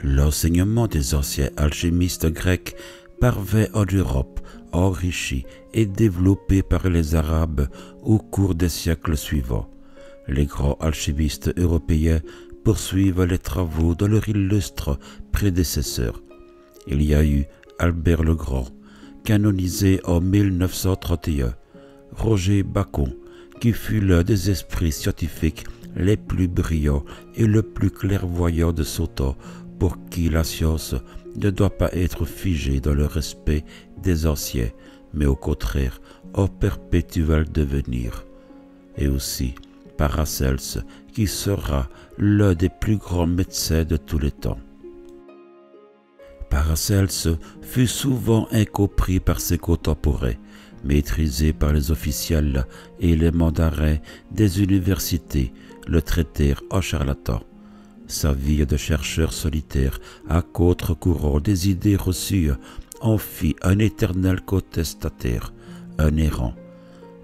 L'enseignement des anciens alchimistes grecs parvint en Europe, enrichi et développé par les Arabes au cours des siècles suivants. Les grands alchimistes européens poursuivent les travaux de leur illustre prédécesseur. Il y a eu Albert le Grand, canonisé en 1931, Roger Bacon, qui fut l'un des esprits scientifiques les plus brillants et le plus clairvoyant de son temps, pour qui la science ne doit pas être figée dans le respect des anciens, mais au contraire en perpétuel devenir. Et aussi Paracelse, qui sera l'un des plus grands médecins de tous les temps. Paracelse fut souvent incompris par ses contemporains, maîtrisé par les officiels et les mandarins des universités, le traitèrent en charlatan. Sa vie de chercheur solitaire à contre-courant des idées reçues en fit un éternel contestataire, un errant.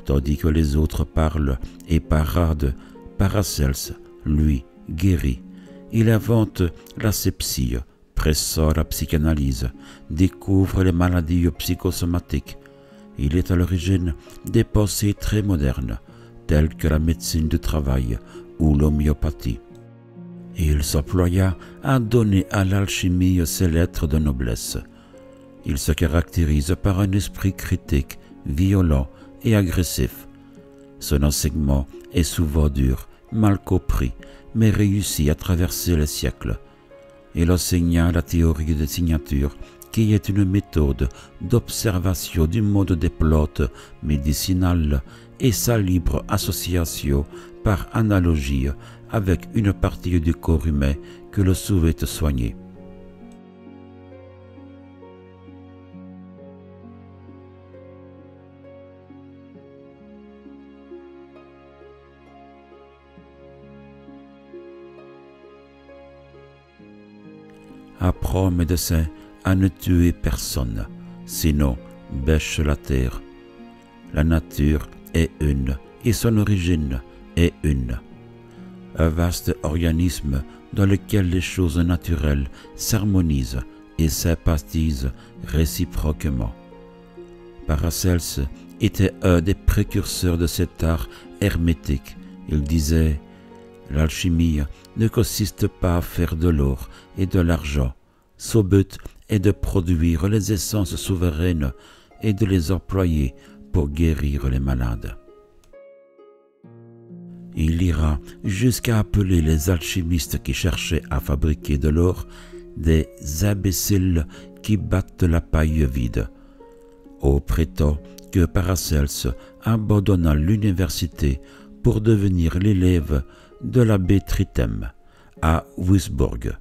Tandis que les autres parlent et paradent, Paracelse, lui, guérit. Il invente l'asepsie, pressent la psychanalyse, découvre les maladies psychosomatiques. Il est à l'origine des pensées très modernes, telles que la médecine du travail ou l'homéopathie. Il s'employa à donner à l'alchimie ses lettres de noblesse. Il se caractérise par un esprit critique, violent et agressif. Son enseignement est souvent dur, mal compris, mais réussit à traverser les siècles. Il enseigna la théorie des signatures, qui est une méthode d'observation du monde des plantes médicinales et sa libre association par analogie avec une partie du corps humain que l'on souhaite soigner. Apprends aux médecins à ne tuer personne, sinon bêche la terre. La nature est une et son origine est une. Un vaste organisme dans lequel les choses naturelles s'harmonisent et sympathisent réciproquement. Paracelse était un des précurseurs de cet art hermétique. Il disait « L'alchimie ne consiste pas à faire de l'or et de l'argent. Son but est de produire les essences souveraines et de les employer pour guérir les malades. » Il ira jusqu'à appeler les alchimistes qui cherchaient à fabriquer de l'or des imbéciles qui battent la paille vide. On prétend que Paracelse abandonna l'université pour devenir l'élève de l'abbé Trithème à Wurzburg.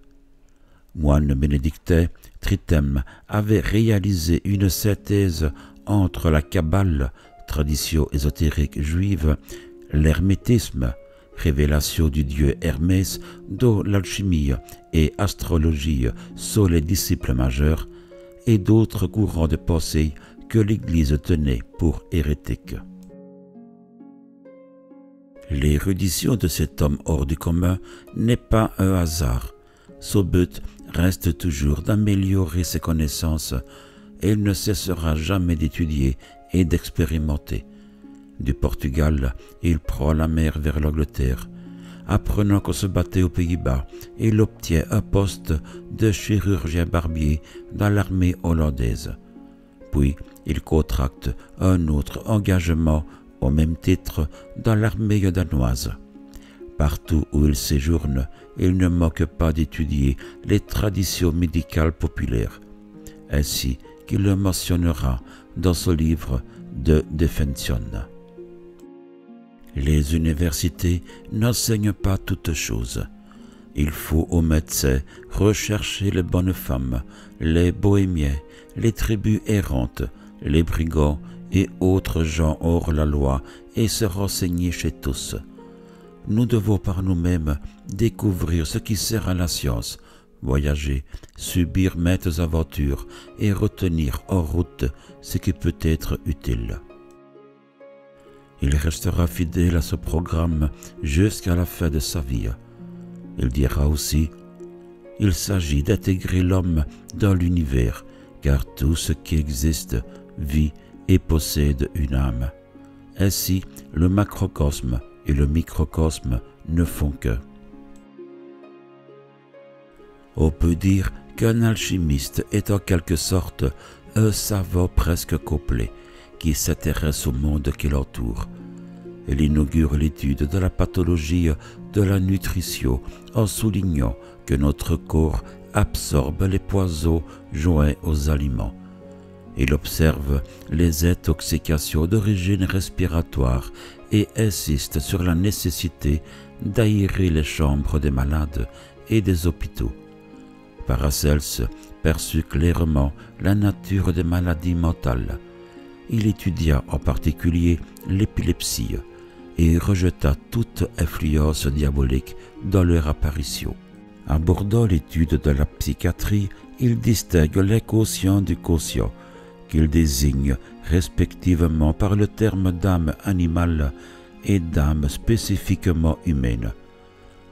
Moine bénédictin, Trithème avait réalisé une synthèse entre la Kabbale, tradition ésotérique juive, l'hermétisme, révélation du dieu Hermès, dont l'alchimie et astrologie sont les disciples majeurs, et d'autres courants de pensée que l'Église tenait pour hérétiques. L'érudition de cet homme hors du commun n'est pas un hasard. Son but reste toujours d'améliorer ses connaissances et il ne cessera jamais d'étudier et d'expérimenter. Du Portugal, il prend la mer vers l'Angleterre. Apprenant qu'on se battait aux Pays-Bas, il obtient un poste de chirurgien barbier dans l'armée hollandaise. Puis, il contracte un autre engagement au même titre dans l'armée danoise. Partout où il séjourne, il ne manque pas d'étudier les traditions médicales populaires, ainsi qu'il le mentionnera dans son livre de Defension. Les universités n'enseignent pas toutes choses. Il faut aux médecins rechercher les bonnes femmes, les bohémiens, les tribus errantes, les brigands et autres gens hors la loi et se renseigner chez tous. Nous devons par nous-mêmes découvrir ce qui sert à la science, voyager, subir maintes aventures et retenir en route ce qui peut être utile. Il restera fidèle à ce programme jusqu'à la fin de sa vie. Il dira aussi il s'agit d'intégrer l'homme dans l'univers, car tout ce qui existe vit et possède une âme. Ainsi, le macrocosme et le microcosme ne font qu'un. On peut dire qu'un alchimiste est en quelque sorte un savant presque complet qui s'intéresse au monde qui l'entoure. Il inaugure l'étude de la pathologie de la nutrition en soulignant que notre corps absorbe les poisons joints aux aliments. Il observe les intoxications d'origine respiratoire et insiste sur la nécessité d'aérer les chambres des malades et des hôpitaux. Paracelse perçut clairement la nature des maladies mentales. Il étudia en particulier l'épilepsie et rejeta toute influence diabolique dans leur apparition. Abordant l'étude de la psychiatrie, il distingue l'inconscient du conscient, qu'il désigne respectivement par le terme d'âme animale et d'âme spécifiquement humaine.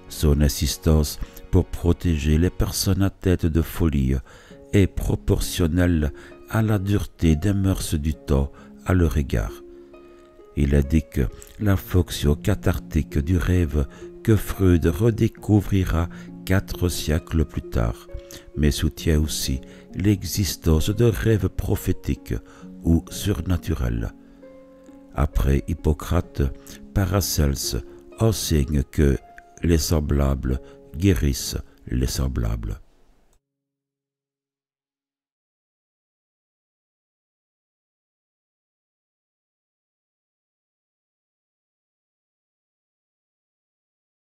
Son insistance pour protéger les personnes atteintes de folie est proportionnelle à la dureté des mœurs du temps à leur égard. Il indique la fonction cathartique du rêve que Freud redécouvrira 4 siècles plus tard, mais soutient aussi l'existence de rêves prophétiques ou surnaturels. Après Hippocrate, Paracelse enseigne que les semblables guérissent les semblables.